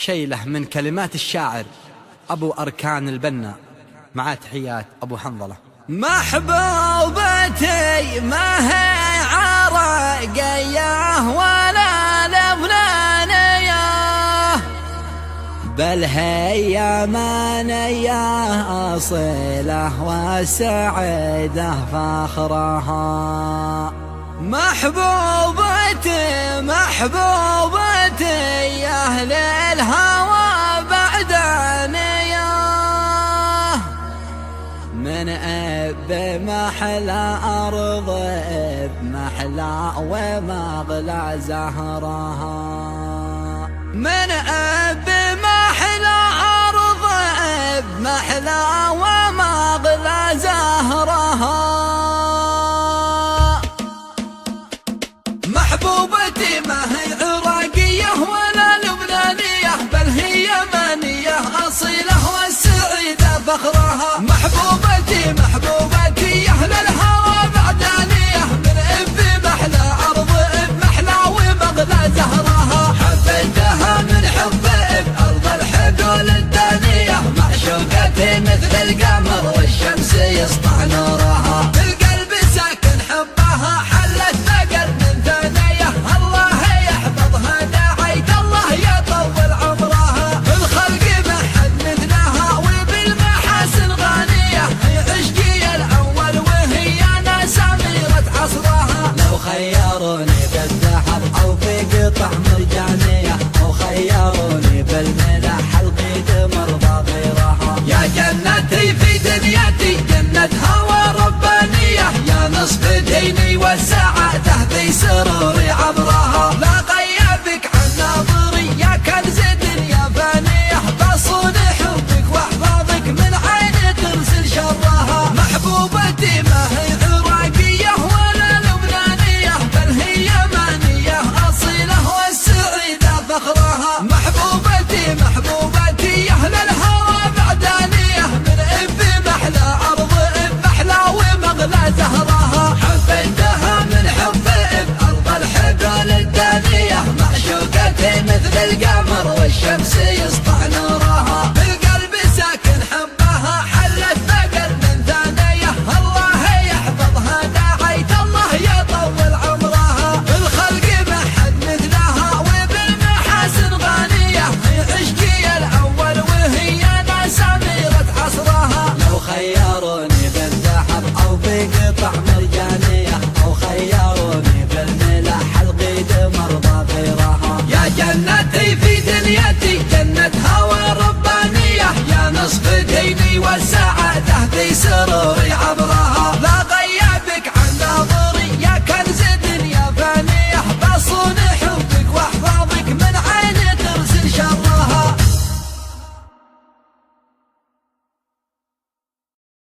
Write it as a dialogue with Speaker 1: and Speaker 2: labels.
Speaker 1: شيله من كلمات الشاعر أبو أركان البنا، مع تحيات أبو حنظلة.
Speaker 2: محبوبتي ما هي عرقية ولا لبنانية، بل هي منية أصيلة وسعيدة فخرها. محبوبتي محبوبتي يا أهل الهوى بعدانية، من بمحلى أرض بمحلى ومغلى زهرها، من بمحلى أرض بمحلى ومغلى زهرها. محبوبتي ما هي عراقية ولا لبنانية، بل هي يمنية أصيلة والسعيدة فخرها. محبوبتي محبوبتي يا أهل الهوى بعدانية، من بمحلى أرض بمحلى ومغلى زهرها. حبيتها من حب بأرض الحقول الدانية، معشوقتي مثل القمر والشمس يسطع نورها. القلب ساكن حبها حلت ثقل من ثنية، الله يحفظها داعيت الله يطول عمرها. الخلق ما حد مثلها وبالمحاسن غانية، هي عشقي الأول وهي ناس أميرة عصرها. لو خيروني بالذهب أو بقطع مرجانية، أو خيروني بالملح القيد مرضى غيرها. يا جنتي في دنيتي جنة هوى ربانية، يا نصف ديني والسعادة في سروري عبرها. لا غيابك عن ناظري يا كنز دنيا فانية، بصون حبك واحفظك من عين ترسل شرها. محبوبتي ما هي عراقية ولا لبنانية، بل هي يمنية أصيلة والسعيدة فخرها. محبوبتي محبوبتي يا أهل الهوى بعدانية، من بمحلى أرض بمحلى ومغلى زهرها. حبيتها من حب بأرض الحقول الدانية، معشوقتي مثل القمر والشمس يسطع نورها. القلب ساكن حبها حلت ثقل من ثنية، الله يحفظها داعيت الله يطول عمرها. الخلق ما حد مثلها وبالمحاسن غانية، هي عشقي الأول وهي ناس أميرة عصرها. لو خيروني بالذهب أو بقطع مرجانية، أو خيروني بالملح القيد مرضى غيرها. يا جنتي في دنيتي جنة هوى ربانية، يا نصف ديني والسعادة في سروري عبرها.